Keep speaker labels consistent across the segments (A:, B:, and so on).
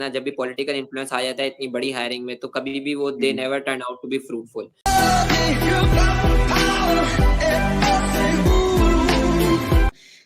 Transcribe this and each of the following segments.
A: ना जब भी पॉलिटिकल इन्फ्लुएंस आ जाता है इतनी बड़ी हायरिंग में, तो कभी भी वो they never turn out to be fruitful.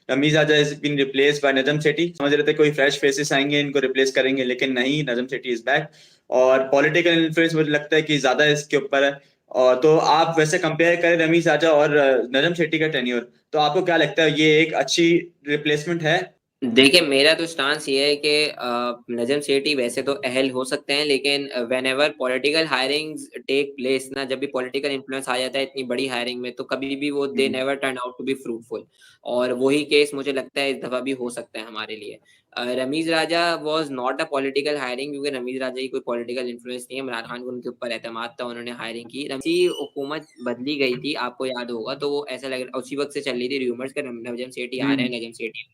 B: Rameez Raja is been replace by Najam Sethi. समझ रहे थे कोई फ्रेश फेसेस आएंगे इनको रिप्लेस करेंगे, लेकिन नहीं, नजम सेठी इज बैक। और पॉलिटिकल इन्फ्लुएंस मुझे लगता है कि ज्यादा इसके ऊपर है। और तो आप वैसे कंपेयर करें रमीज आजा और नजम सेठी का टेन्योर, तो आपको क्या लगता है ये एक अच्छी रिप्लेसमेंट है?
A: देखिए, मेरा तो स्टांस ये है कि नजम सेठी वैसे तो अहल हो सकते हैं, लेकिन whenever political hirings take place ना, जब भी पॉलिटिकल इन्फ्लुएंस आ जाता है इतनी बड़ी हायरिंग में, तो कभी भी वो they never turn out to be fruitful. और वही केस मुझे लगता है इस दफा भी हो सकता है हमारे लिए। Rameez Raja was not a political hiring, क्योंकि रमीज राजा की कोई पॉलिटिकल इन्फ्लुएंस नहीं है। इमरान खान को उनके ऊपर एतमाद था, उन्होंने हायरिंग की। हुकूमत बदली गई थी, आपको याद होगा, तो वो ऐसा लग रहा उसी वक्त से चल रही थी र्यूमर्स का नजम सेठी आ रहे हैं, नजम सेठी।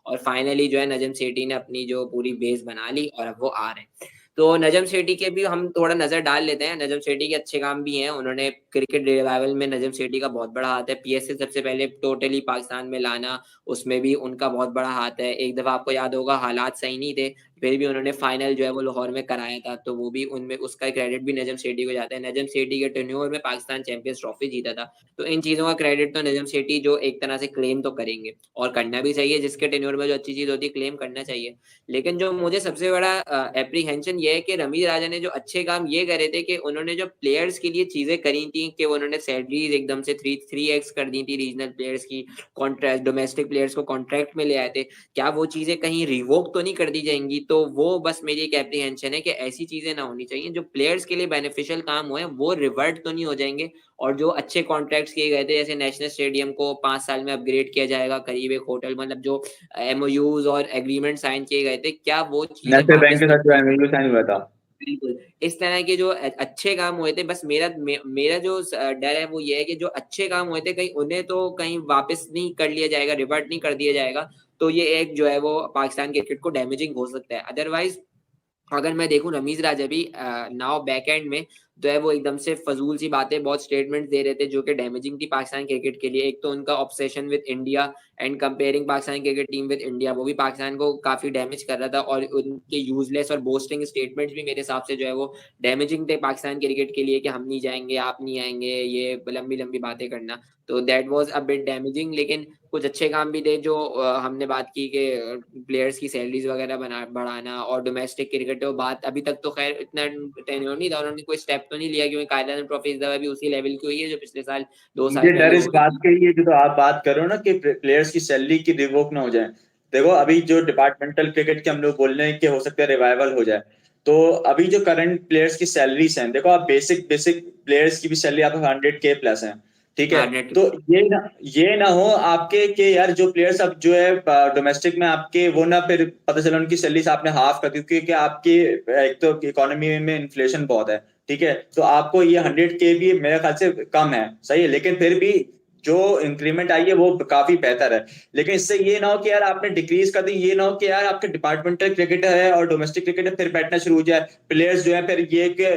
A: और फाइनली जो है नजम सेठी ने अपनी जो पूरी बेस बना ली और अब वो आ रहे हैं। तो नजम सेठी के भी हम थोड़ा नजर डाल लेते हैं। नजम सेठी के अच्छे काम भी हैं, उन्होंने क्रिकेट रिवाइवल में नजम सेठी का बहुत बड़ा हाथ है। पीएसएल सबसे पहले टोटली पाकिस्तान में लाना, उसमें भी उनका बहुत बड़ा हाथ है। एक दफा आपको याद होगा हालात सही नहीं थे, फिर भी उन्होंने फाइनल जो है वो लाहौर में कराया था, तो वो भी उनमें उसका क्रेडिट भी नजम सेठी को जाता है। नजम सेठी के टेन्योर में पाकिस्तान चैंपियंस ट्रॉफी जीता था, तो इन चीजों का क्रेडिट तो नजम सेठी जो एक तरह से क्लेम तो करेंगे, और करना भी चाहिए। जिसके टेन्योर में जो अच्छी चीज होती है क्लेम करना चाहिए। लेकिन जो मुझे सबसे बड़ा एप्रीहेंशन ये है कि रमीज राजा ने जो अच्छे काम ये करे थे कि उन्होंने जो प्लेयर्स के लिए चीजें करी थी कि उन्होंने सैलरीज एकदम से 3x कर दी थी रीजनल प्लेयर्स की, कॉन्ट्रैक्ट डोमेस्टिक प्लेयर्स को कॉन्ट्रैक्ट में ले आए थे। क्या वो चीजें कहीं रिवोक तो नहीं कर दी जाएंगी? तो वो बस मेरी एक एप्रीहेंशन है कि ऐसी चीजें ना होनी चाहिए। जो प्लेयर्स के लिए बेनिफिशियल काम हुए वो रिवर्ट तो नहीं हो जाएंगे। और जो अच्छे कॉन्ट्रैक्ट्स किए गए थे, जैसे नेशनल स्टेडियम को 5 साल में अपग्रेड किया जाएगा, करीब एक होटल, मतलब जो एमओयूज और एग्रीमेंट साइन किए गए थे, क्या वो चीजें
B: नेशनल बैंक
A: वापस
B: के
A: नहीं?
B: साथ जो एमओयू साइन हुआ था।
A: बिल्कुल। इस तरह के जो अच्छे काम हुए थे, बस मेरा जो डर है वो ये है कि जो अच्छे काम हुए थे कहीं उन्हें तो कहीं वापस नहीं कर लिया जाएगा, रिवर्ट नहीं कर दिया जाएगा। तो ये एक जो है वो पाकिस्तान क्रिकेट को डैमेजिंग हो सकता है। अदरवाइज अगर मैं देखूं, रमीज राजा भी नाउ बैक एंड में तो है वो एकदम से फजूल सी बातें, बहुत स्टेटमेंट दे रहे थे जो कि डैमेजिंग थी पाकिस्तान क्रिकेट के लिए। एक तो उनका obsession with India and comparing Pakistan cricket team with India, वो भी पाकिस्तान को काफी डैमेज कर रहा था। और उनके यूजलेस और बोस्टिंग स्टेटमेंट्स भी मेरे हिसाब से जो है वो डैमेजिंग थे पाकिस्तान क्रिकेट के लिए, कि हम नहीं जाएंगे, आप नहीं आएंगे, ये लंबी लंबी बातें करना। तो that was a bit damaging. लेकिन कुछ अच्छे काम भी थे, जो हमने बात की कि प्लेयर्स की सैलरीज वगैरह बढ़ाना, और डोमेस्टिक क्रिकेट तो बात अभी तक तो खैर इतना टेन्योर नहीं था, उन्होंने कोई स्टेप तो नहीं लिया, क्योंकि कायदान ट्रॉफी इस दफा भी उसी लेवल की हुई है जो पिछले साल 2 साल
B: मुझे डर
A: पहले
B: इस
A: हुई
B: बात
A: थी।
B: का ही है जो तो आप बात कर रहे हो ना कि प्लेयर्स की सैलरी की रिवोक ना हो जाए। देखो अभी जो डिपार्टमेंटल क्रिकेट के हम लोग बोल रहे हैं कि हो सकता है रिवाइवल हो जाए, तो अभी जो करंट प्लेयर्स की सैलरीज हैं, देखो आप बेसिक बेसिक प्लेयर्स की भी सैलरी आपको 100K प्लस है। ठीक है।
A: हाँ, नेट।
B: तो ये ना हो आपके कि यार जो प्लेयर्स अब जो है डोमेस्टिक में आपके, वो ना फिर पता चला उनकी सैलरीज आपने हाफ कर दी, क्योंकि आपकी एक तो इकोनॉमी में इन्फ्लेशन बहुत है। ठीक है। तो आपको ये 100K भी मेरे ख्याल से कम है, सही है, लेकिन फिर भी जो इंक्रीमेंट आई है वो काफी बेहतर है। लेकिन इससे ये ना हो कि यार आपने डिक्रीज कर दी, ये ना हो कि यार आपके डिपार्टमेंटल क्रिकेट है और डोमेस्टिक क्रिकेट है फिर बैठना शुरू हो जाए। प्लेयर्स जो है फिर ये कि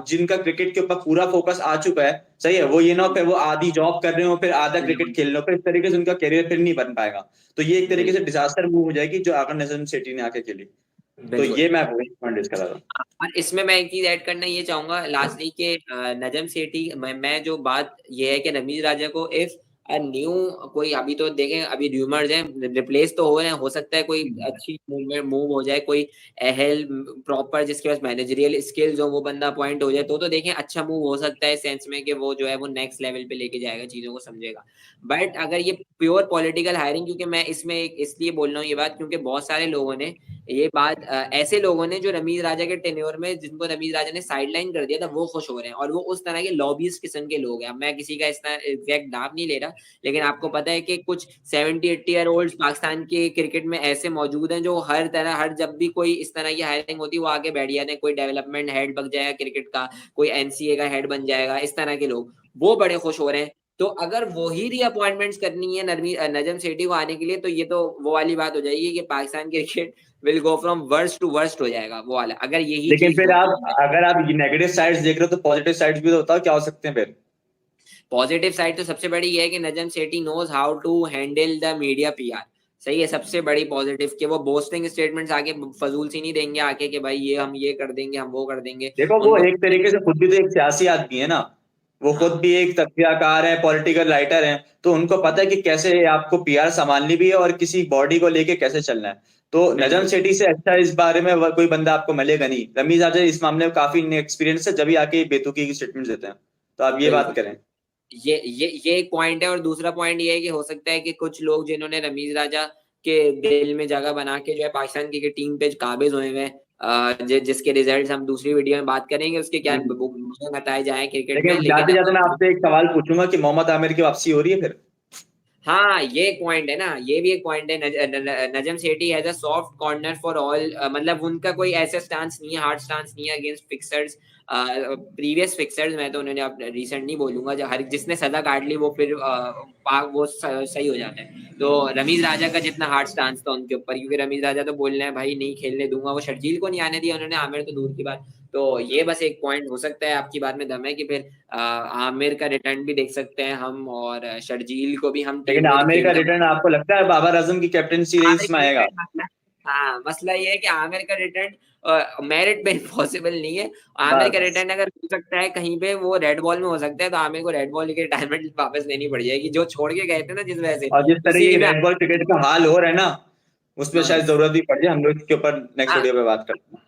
B: जिनका क्रिकेट के ऊपर पूरा फोकस आ चुका है, सही है, वो ये ना हो फिर वो आधी जॉब कर रहे हो, फिर आधा क्रिकेट खेल रहे हो, फिर इस तरीके से उनका करियर फिर नहीं बन पाएगा। तो ये एक तरीके से
A: बिल्कुल।
B: डिजास्टर मूव हो जाएगी जो आकर नजम सेठी ने आके खेली। तो
A: बिल्कुल।
B: ये मैं पॉइंट डिस्कस कर रहा था।
A: और इसमें मैं एक चीज ऐड करना ये चाहूंगा लास्टली के नजम सेठी, मैं जो बात ये है कि रमीज राजा को इफ न्यू कोई, अभी तो देखें अभी र्यूमर्स हैं, रिप्लेस तो हो रहे हैं, हो सकता है कोई अच्छी मूवमेंट मूव हो जाए, कोई अहल प्रॉपर जिसके पास मैनेजरियल स्किल्स हो वो बंदा अपॉइंट हो जाए, तो देखें अच्छा मूव हो सकता है सेंस में कि वो जो है वो नेक्स्ट लेवल पे लेके जाएगा, चीजों को समझेगा। बट अगर ये प्योर पॉलिटिकल हायरिंग, क्योंकि मैं इसमें इसलिए बोल रहा हूँ ये बात, क्योंकि बहुत सारे लोगों ने ये बात ऐसे लोगों ने जो रमीज राजा के टेन्योर में, जिनको रमीज राजा ने साइडलाइन कर दिया था, वो खुश हो रहे हैं, और वो उस तरह के लॉबीज किस्म के लोग हैं। अब मैं किसी का इस तरह एग्जैक्ट नाम नहीं ले रहा, लेकिन आपको पता है कि कुछ 70-80 ईयर ओल्ड पाकिस्तान के क्रिकेट में ऐसे मौजूद हैं जो हर तरह, हर जब भी कोई इस तरह की हायरिंग होती है वो आगे बैठ जाते हैं। कोई डेवलपमेंट हेड बन जाएगा क्रिकेट का, कोई एनसीए का हेड बन जाएगा, इस तरह के लोग वो बड़े खुश हो रहे हैं। तो अगर वही रीअपॉइंटमेंट्स करनी है नजम सेठी को आने के लिए, तो ये तो वो वाली बात हो जाएगी कि Pakistan cricket will go from worst to worst हो जाएगा, वो वाला, अगर यही
B: लेकिन
A: चीज
B: फिर
A: होती
B: आप
A: है।
B: अगर आप नेगेटिव साइड्स देख रहे हो तो पॉजिटिव साइड्स भी तो बताओ क्या हो सकते हैं फिर।
A: पॉजिटिव साइड तो सबसे बड़ी ये है कि Najam Sethi knows how to handle the media PR. सही है, सबसे बड़ी पॉजिटिव कि वो बोस्टिंग स्टेटमेंट्स आके फजूल सी नहीं देंगे आके कि भाई ये हम ये कर देंगे, हम वो कर देंगे।
B: देखो वो
A: उनको
B: एक तरीके से खुद भी तो एक सियासी आदमी है ना, वो खुद
A: हाँ
B: भी एक तथ्यकार है, पॉलिटिकल राइटर है, तो उनको पता है कि कैसे आपको पीआर संभालनी भी है और किसी बॉडी को लेके कैसे चलना है। तो नजम
A: बिल्कुल।
B: सेठी से अच्छा इस बारे में कोई बंदा आपको मिलेगा नहीं। रमीज आजा इस मामले में काफी एक्सपीरियंस है, जब भी आके बेतुकी की स्टेटमेंट देते हैं। तो आप ये बात
A: बिल्कुल
B: करें।
A: ये एक पॉइंट है, और दूसरा पॉइंट ये है कि हो सकता है कि कुछ लोग जिन्होंने रमीज राजा के दिल में जगह बना के जो है पाकिस्तान क्रिकेट टीम पे काबिज हुए हैं, जिसके रिजल्ट्स हम दूसरी वीडियो में बात करेंगे, उसके क्या
B: हम्म।
A: बताए जाए क्रिकेट में,
B: लेकिन
A: लेकिन
B: जाते जाते मैं आपसे एक सवाल पूछूंगा कि मोहम्मद आमिर की वापसी हो रही है फिर?
A: हाँ ये एक पॉइंट है ना, ये भी एक पॉइंट है। Najam Sethi has a soft corner for all, मतलब उनका कोई ऐसा स्टांस नहीं है, हार्ड स्टांस नहीं है अगेंस्ट फिक्सर्स, प्रीवियस फिक्सर्स। मैं तो उन्होंने अब रिसेंट नहीं बोलूंगा, जो हर जिसने सजा काट ली वो फिर वो सही हो जाता है। तो रमीज राजा का जितना हार्ड स्टांस था उनके ऊपर, क्योंकि रमीज राजा तो बोल रहे हैं भाई नहीं खेलने दूंगा, वो शर्जील को नहीं आने दिया उन्होंने, आमिर तो दूर की बात। तो ये बस एक पॉइंट हो सकता है, आपकी बात में दम है कि फिर आमिर का रिटर्न भी देख सकते हैं हम, और शर्जील को भी हम
B: लेकिन
A: टीम में
B: आमिर
A: टीम
B: का
A: का
B: रिटर्न आपको लगता है बाबर आजम की कैप्टनसी
A: आमिर
B: रेस में
A: का
B: आएगा?
A: रिटर्न मसला, हाँ मसला ये है कि आमिर का रिटर्न मेरिट पे पॉसिबल नहीं है। आमिर का
B: बस।
A: रिटर्न अगर हो सकता है कहीं पे वो रेड बॉल में हो सकता है, तो आमिर को रेड बॉल की रिटायरमेंट वापस लेनी पड़ जाएगी, जो छोड़ के गए थे ना जिस वजह से,
B: और जिस तरीके
A: उसी
B: की
A: में।
B: रेड बॉल क्रिकेट का हाल हो रहा है ना, उसमें शायद
A: बस
B: जरूरत भी पड़ जाए। हम लोग इसके ऊपर नेक्स्ट
A: हाँ
B: वीडियो पे बात करते हैं।